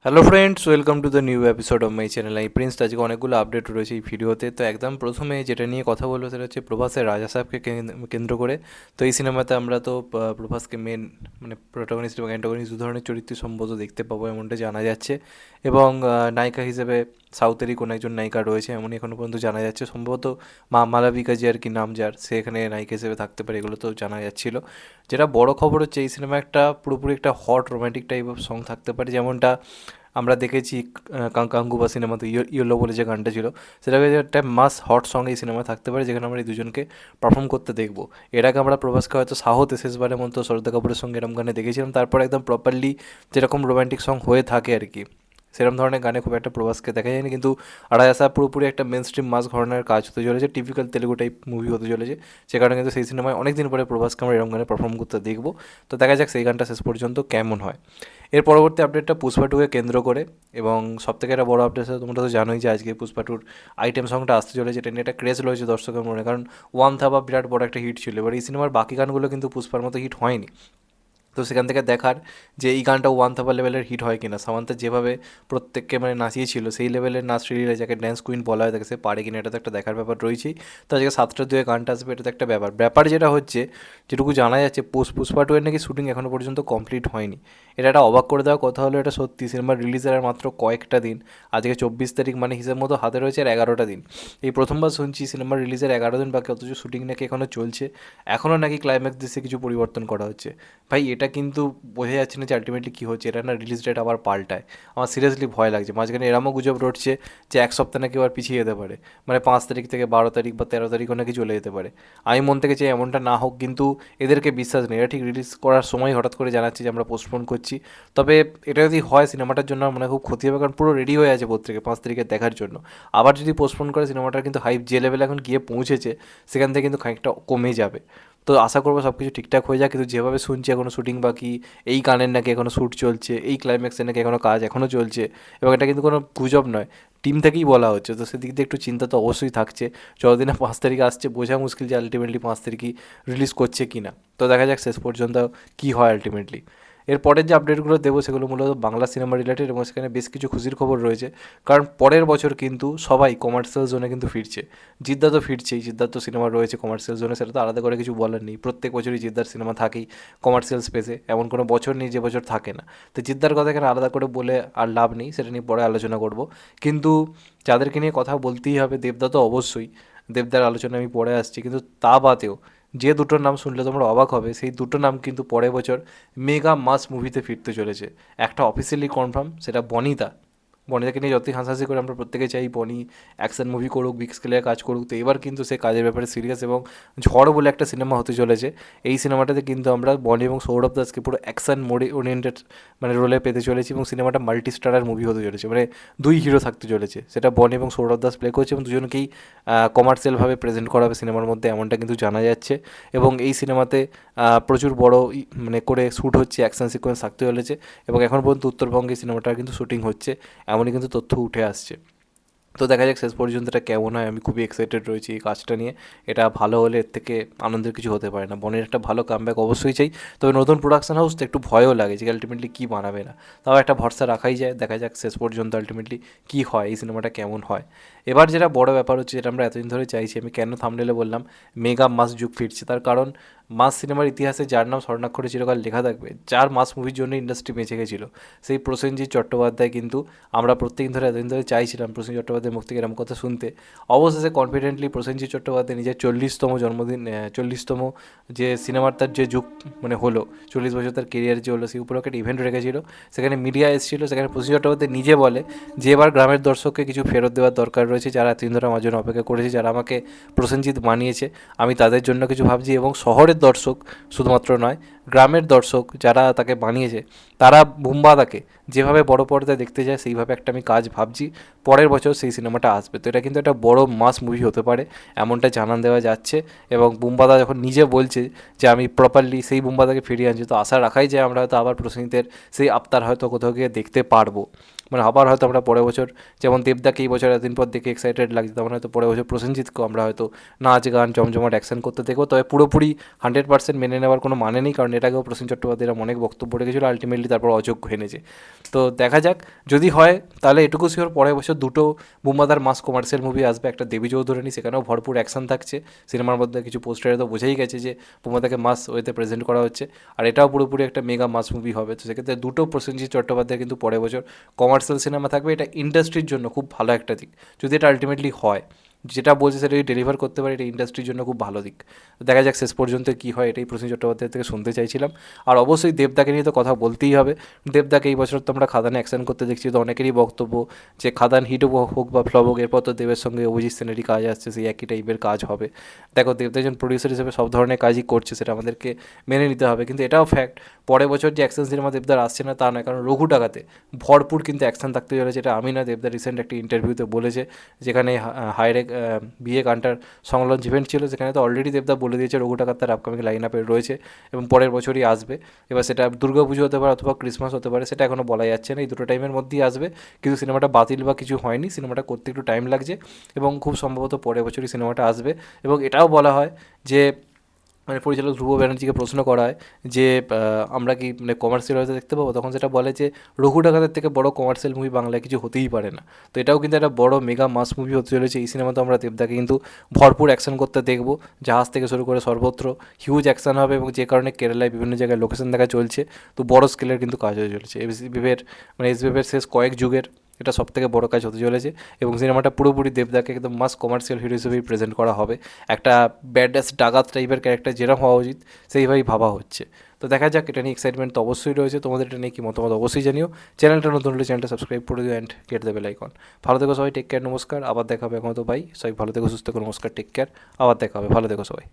Hello friends, welcome to the new episode of my channel. এই Prince আজকে অনেকগুলো update রয়েছে এই ভিডিওতে। তো একদম প্রথমে যেটা নিয়ে কথা বলবো সেটা হচ্ছে প্রভাসের রাজা সাহেবকে কেন্দ্র করে। তো এই সিনেমাতে আমরা তো প্রভাসকে মেন মানে প্রোটাগনিস্ট এবং অ্যান্টাগনিস্ট দু ধরনের চরিত্র সম্ভবত দেখতে পাবো এমনটা জানা যাচ্ছে। এবং নায়িকা হিসেবে সাউথেরই কোনো একজন নায়িকা রয়েছে এমনই এখনও পর্যন্ত জানা যাচ্ছে। সম্ভবত মালাবিকা যে আর কি নাম যার, সে এখানে নায়িকা হিসেবে থাকতে পারে, এগুলো তো জানা যাচ্ছিলো। যেটা বড় খবর হচ্ছে এই সিনেমা একটা পুরোপুরি একটা hot romantic type of song থাকতে পারে, যেমনটা আমরা দেখেছি কাঙ্গুবা সিনেমাতে ইয়েলো বলে যে গানটা ছিল, সেটা একটা মাস হট সং এই সিনেমা থাকতে পারে, যেখানে আমরা এই দুজনকে পারফর্ম করতে দেখবো। এর আগে আমরা প্রভাসকে হয়তো সাহতে শেষবারের মতো শ্রদ্ধা কাপুরের সঙ্গে এরকম গানে দেখেছিলাম, তারপর একদম প্রপারলি যেরকম রোম্যান্টিক সং হয়ে থাকে আর কি, সেরকম ধরনের গানে খুব একটা প্রভাসকে দেখা যায়নি। কিন্তু আড়াইসা পুরোপুরি একটা মেন স্ট্রিম মাস ঘরানার কাজ হতে চলেছে, টিপিক্যাল তেলুগু টাইপ মুভি হতে চলেছে, সে কারণে কিন্তু সেই সিনেমায় অনেক দিন পরে প্রভাসকে আমরা এরকম গানে পারফর্ম করতে দেখবো। তো দেখা যাক সেই গানটা শেষ পর্যন্ত কেমন হয়। এর পরবর্তী আপডেটটা পুষ্পা টুকে কেন্দ্র করে, এবং সবথেকে একটা বড় আপডেট আছে, তোমরা তো জানোই যে আজকে পুষ্পা টুর আইটেম সংটা আসতে চলেছে, এটা নিয়ে একটা ক্রেজ রয়েছে দর্শকের মনে, কারণ ওয়ান থাবা বিরাট বড় একটা হিট ছিল। এবার এই সিনেমার বাকি গানগুলো কিন্তু পুষ্পার মতো হিট হয়নি। তো সেখান থেকে দেখার যে এই গানটা ওয়ান থাবা লেভেলের হিট হয় কিনা, সামান্তা যেভাবে প্রত্যেককে মানে নাচিয়েছিল সেই লেভেলের নাচ রিলিয়ে, যাকে ড্যান্স কুইন বলা হয় তাকে, সে পারে কিনা, এটা তো একটা দেখার ব্যাপার রয়েছেই। তো আজকে 7টা 2 গানটা আসবে, এটা তো একটা ব্যাপার যেটা হচ্ছে, যেটুকু জানা যাচ্ছে পুষ্পা টু এর নাকি শুটিং এখনও পর্যন্ত কমপ্লিট হয়নি। এটা একটা অবাক করে দেওয়ার কথা হলো, এটা সত্যি। সিনেমার রিলিজের আর মাত্র কয়েকটা দিন, আজকে 24 তারিখ, মানে হিসেব মতো হাতে রয়েছে আর 11টা দিন। এই প্রথমবার শুনছি সিনেমার রিলিজের 11 দিন বাকি, অথচ শুটিং নাকি এখনও চলছে, এখনও নাকি ক্লাইম্যাক্স দিশে কিছু পরিবর্তন করা হচ্ছে। ভাই এটা কিন্তু বোঝা যাচ্ছে না যে আলটিমেটলি কী হচ্ছে, এটা না রিলিজ ডেট আবার পাল্টায়। আমার সিরিয়াসলি ভয় লাগছে। মাঝখানে এরমও গুজব রটছে যে এক সপ্তাহ নাকি আবার পিছিয়ে যেতে পারে, মানে 5 তারিখ থেকে 12 তারিখ বা 13 তারিখও নাকি চলে যেতে পারে। আমি মন থেকে চাই এমনটা না হোক, কিন্তু এদেরকে বিশ্বাস নেই। এরা ঠিক রিলিজ করার সময় হঠাৎ করে জানাচ্ছে যে আমরা পোস্টপোন করছি। তবে এটা যদি হয় সিনেমাটার জন্য আমার মনে হয় খুব ক্ষতি হবে, কারণ পুরো রেডি হয়ে আছে পত্রিকা 5 তারিখে দেখার জন্য। আবার যদি পোস্টপোন করে, সিনেমাটার কিন্তু হাইপ যে লেভেলে এখন গিয়ে পৌঁছেছে, সেখান থেকে কিন্তু খানিকটা কমে যাবে। তো আশা করবো সব কিছু ঠিকঠাক হয়ে যায়, কিন্তু যেভাবে শুনছি এখনও শুটিং বাকি, এই গানের নাকি এখনও শ্যুট চলছে, এই ক্লাইম্যাক্সের নাকি এখনও কাজ এখনও চলছে, এবং এটা কিন্তু কোনো গুজব নয়, টিম থেকেই বলা হচ্ছে। তো সেদিক দিয়ে একটু চিন্তা তো অবশ্যই থাকছে। যতদিন না 5 তারিখ আসছে, বোঝা মুশকিল যে আলটিমেটলি 5 তারিখই রিলিজ করছে কি না। তো দেখা যাক শেষ পর্যন্ত কী হয় আলটিমেটলি। এর পরের যে আপডেটগুলো দেবো সেগুলো মূলত বাংলা সিনেমা রিলেটেড, এবং সেখানে বেশ কিছু খুশির খবর রয়েছে, কারণ পরের বছর কিন্তু সবাই কমার্শিয়াল জোনে কিন্তু ফিরছে। জিদ্দা তো ফিরছেই, জিদ্দার তো সিনেমা রয়েছে কমার্শিয়াল জোনে, সেটা তো আলাদা করে কিছু বলার নেই। প্রত্যেক বছরই জিদ্দার সিনেমা থাকেই কমার্শিয়াল স্পেসে, এমন কোনো বছর নেই যে বছর থাকে না। তো জিদ্দার কথা এখানে আলাদা করে বলে আর লাভ নেই, সেটা নিয়ে পরে আলোচনা করব। কিন্তু যাদেরকে নিয়ে কথা বলতেই হবে, দেবদা তো অবশ্যই, দেবদার আলোচনা আমি পরে আসছি। কিন্তু তা বাদেও যে দুটো নাম শুনলে তোমরা অবাক হবে, সেই দুটো নাম কিন্তু পরের বছর মেগা মাস মুভিতে ফিরতে চলেছে। একটা অফিসিয়ালি কনফার্ম, সেটা বনিতা। বনিতাকে নিয়ে যতই হাসাহাসি করে আমরা প্রত্যেকে চাই বনি অ্যাকশন মুভি করুক, বিগ স্কেলে কাজ করুক, তো এবার কিন্তু সে কাজের ব্যাপারে সিরিয়াস, এবং ঝড় বলে একটা সিনেমা হতে চলেছে। এই সিনেমাটাতে কিন্তু আমরা বনি এবং সৌরভ দাসকে পুরো অ্যাকশন মোডে ওরিয়েন্টেড মানে রোলে পেতে চলেছি, এবং সিনেমাটা মাল্টি স্টারার মুভি হতে চলেছে, মানে দুই হিরো থাকতে চলেছে। সেটা বনি এবং সৌরভ দাস প্লে করছে, এবং দুজনকেই কমার্শিয়ালভাবে প্রেজেন্ট করা হবে সিনেমার মধ্যে, এমনটা কিন্তু জানা যাচ্ছে। এবং এই সিনেমাতে প্রচুর বড় মানে করে শ্যুট হচ্ছে, অ্যাকশন সিকোয়েন্স থাকতে চলেছে, এবং এখন পর্যন্ত উত্তরবঙ্গে সিনেমাটার কিন্তু শ্যুটিং হচ্ছে, এমনই কিন্তু তথ্য উঠে আসছে। তো দেখা যাক শেষ পর্যন্ত এটা কেমন হয়। আমি খুবই এক্সাইটেড রয়েছি এই কাজটা নিয়ে। এটা ভালো হলে এর থেকে আনন্দের কিছু হতে পারে না। বনের একটা ভালো কামব্যাক অবশ্যই চাই। তবে নতুন প্রোডাকশন হাউস তো একটু ভয়ও লাগে যে আলটিমেটলি কী বানাবে না, তাও একটা ভরসা রাখাই যায়। দেখা যাক শেষ পর্যন্ত আলটিমেটলি কী হয়, এই সিনেমাটা কেমন হয়। এবার যেটা বড় ব্যাপার হচ্ছে, যেটা আমরা এতদিন ধরে চাইছি, আমি কেন থাম্বনেলে বললাম মেগা মাস যুগ ফিরছে, তার কারণ মাস সিনেমার ইতিহাসে যার নাম স্বর্ণাক্ষরে চিরকাল লেখা থাকবে, যার মাস মুভির জন্য ইন্ডাস্ট্রি বেঁচে গেছিলো, সেই প্রসেনজিৎ চট্টোপাধ্যায়। কিন্তু আমরা প্রত্যেকদিন ধরে এতদিন ধরে চাইছিলাম প্রসেনজিৎ চট্টোপাধ্যায়ের মুখ থেকে এরকম কথা শুনতে। অবশেষে কনফিডেন্টলি প্রসেনজিৎ চট্টোপাধ্যায় নিজের 40তম জন্মদিন, 40তম যে সিনেমার তার যে যুগ মানে হলো, 40 বছর তার কেরিয়ার যে হলো, সেই উপলক্ষে একটা ইভেন্ট রেখেছিল। সেখানে মিডিয়া এসেছিলো, সেখানে প্রসেনজিৎ চট্টোপাধ্যায় নিজে বলে যে এবার গ্রামের দর্শককে কিছু ফেরত দেওয়ার দরকার রয়েছে, যারা এতদিন ধরে আমার জন্য অপেক্ষা করেছে, যারা আমাকে প্রসেনজিৎ বানিয়েছে, আমি তাদের জন্য কিছু ভাবছি। এবং শহরের দর্শক শুধুমাত্র নয়, গ্রামের দর্শক যারা তাকে বানিয়েছে, তারা বুম্বাদাকে যেভাবে বড় পর্দায় দেখতে যায়, সেইভাবে একটা আমি কাজ ভাবছি। পরের বছর সেই সিনেমাটা আসবে। তো এটা কিন্তু একটা বড় মাস মুভি হতে পারে, এমনটা জানান দেওয়া যাচ্ছে। এবং বুম্বাদা যখন নিজে বলছে যে আমি প্রপারলি সেই বুম্বাদাকে ফিরিয়ে আনছি, তো আশা রাখাই যায় আমরা হয়তো আবার প্রসেনজিতের সেই আবতার হয়তো কোথাও গিয়ে দেখতে পারবো। মানে আবার হয়তো আমরা পরের বছর যেমন দেবদাকে এই বছর এতদিন পর দেখে এক্সাইটেড লাগছে, তেমন হয়তো পরের বছর প্রসেনজিৎকেও আমরা হয়তো নাচ গান জমজমাট অ্যাকশন করতে দেখবো। তবে পুরোপুরি 100% মেনে নেওয়ার কোনো মানে নেই, কারণ এটাকেও প্রসেন চট্টোপাধ্যায় অনেক বক্তব্য রেখেছিল, আলটিমেটলি তারপর অযোগ্য এনেছে। তো দেখা যাক, যদি হয় তাহলে এটুকু শিওর পরের বছর দুটো বুম্বাদার মাস কমার্শিয়াল মুভি আসবে, একটা দেবী চৌধুরানী, সেখানেও ভরপুর অ্যাকশন থাকছে। সিনেমার মধ্যে কিছু পোস্টারে তো বোঝাই গেছে যে বুম্বাদাকে মাস ওয়েতে প্রেজেন্ট করা হচ্ছে, আর এটাও পুরোপুরি একটা মেগা মাস মুভি হবে। তো সেক্ষেত্রে দুটো প্রসেনজিৎ চট্টোপাধ্যায় কিন্তু পরের বছর কমার্শিয়াল সিনেমা থাকবে, এটা ইন্ডাস্ট্রির জন্য খুব ভালো একটা দিক। যদি এটা আলটিমেটলি হয়, যেটা বলছে সেটা যদি ডেলিভার করতে পারে, এটা ইন্ডাস্ট্রির জন্য খুব ভালো দিক। তো দেখা যাক শেষ পর্যন্ত কী হয়, এটাই প্রসেনজিৎ চট্টোপাধ্যায়ের থেকে শুনতে চাইছিলাম। আর অবশ্যই দেবদাকে নিয়ে তো কথা বলতেই হবে। দেবদাকে এই বছর তো আমরা খাদানে অ্যাকশন করতে দেখছি, তো অনেকেরই বক্তব্য যে খাদান হিট হোক বা ফ্লপ হোক, এরপর তো দেবের সঙ্গে অভিজিৎ সেনেরই কাজ আসছে, সেই একই টাইপের কাজ হবে। দেখো দেবদা একজন প্রডিউসার হিসেবে সব ধরনের কাজই করছে, সেটা আমাদেরকে মেনে নিতে হবে। কিন্তু এটাও ফ্যাক্ট, পরের বছর যে অ্যাকশন সিনেমা দেবদার আসছে না তা নয়, কারণ রঘু ডাকাতে ভরপুর কিন্তু অ্যাকশন থাকতে চলেছে। এটা আমি না, দেবদা রিসেন্ট একটা ইন্টারভিউতে বলেছে, যেখানে হাইরে বিয়ে গানটার সংলঞ্চ ইভেন্ট ছিল, সেখানে তো অলরেডি দেবদা বলে দিয়েছে রঘু ডাকাত তার আপকামিং লাইন আপে রয়েছে এবং পরের বছরই আসবে। এবার সেটা দুর্গাপুজো হতে পারে অথবা ক্রিসমাস হতে পারে, সেটা এখনও বলা যাচ্ছে না, এই দুটো টাইমের মধ্যেই আসবে। কিন্তু সিনেমাটা বাতিল বা কিছু হয়নি, সিনেমাটা করতে একটু টাইম লাগছে এবং খুব সম্ভবত পরের বছরই সিনেমাটা আসবে। এবং এটাও বলা হয় যে মানে পরিচালক ধ্রুব ব্যানার্জিকে প্রশ্ন করা হয় যে আমরা কি মানে কমার্শিয়াল হয়তো দেখতে পাবো, তখন সেটা বলে যে রঘু ডাকাতের থেকে বড় কমার্শিয়াল মুভি বাংলায় কিছু হতেই পারে না। তো এটাও কিন্তু একটা বড় মেগা মাস মুভি হতে চলেছে। এই সিনেমাতে আমরা দেবদাকে কিন্তু ভরপুর অ্যাকশন করতে দেখবো, জাহাজ থেকে শুরু করে সর্বত্র হিউজ অ্যাকশন হবে, এবং যে কারণে কেরালায় বিভিন্ন জায়গায় লোকেশন দেখা চলছে। তো বড় স্কেলের কিন্তু কাজ হয়ে চলেছে এসবিএফের, মানে এসবিএফের শেষ কয়েক যুগের এটা সব থেকে বড়ো কাজ হতে চলেছে। এবং সিনেমাটা পুরোপুরি দেবদাকে একদম মাস কমার্শিয়াল হিরো হিসেবেই প্রেজেন্ট করা হবে। একটা ব্যাডাস ডাকাত টাইপের ক্যারেক্টার যেরকম হওয়া উচিত সেইভাবেই ভাবা হচ্ছে। তো দেখা যাক, এটা নিয়ে এক্সাইটমেন্ট তো অবশ্যই রয়েছে। তোমাদের এটা নিয়ে কি মতামত অবশ্যই জানিও। চ্যানেলটা নতুন হলে চ্যানেলটা সাবস্ক্রাইব করে দিও and get the bell icon. ভালো থেকো সবাই, টেক কেয়ার, নমস্কার, আবার দেখা হবে। এখন তো বাই, সবাই ভালো থেকো, সুস্থ থেকো, নমস্কার, টেক কেয়ার, আবার দেখা হবে, ভালো থেকো সবাই।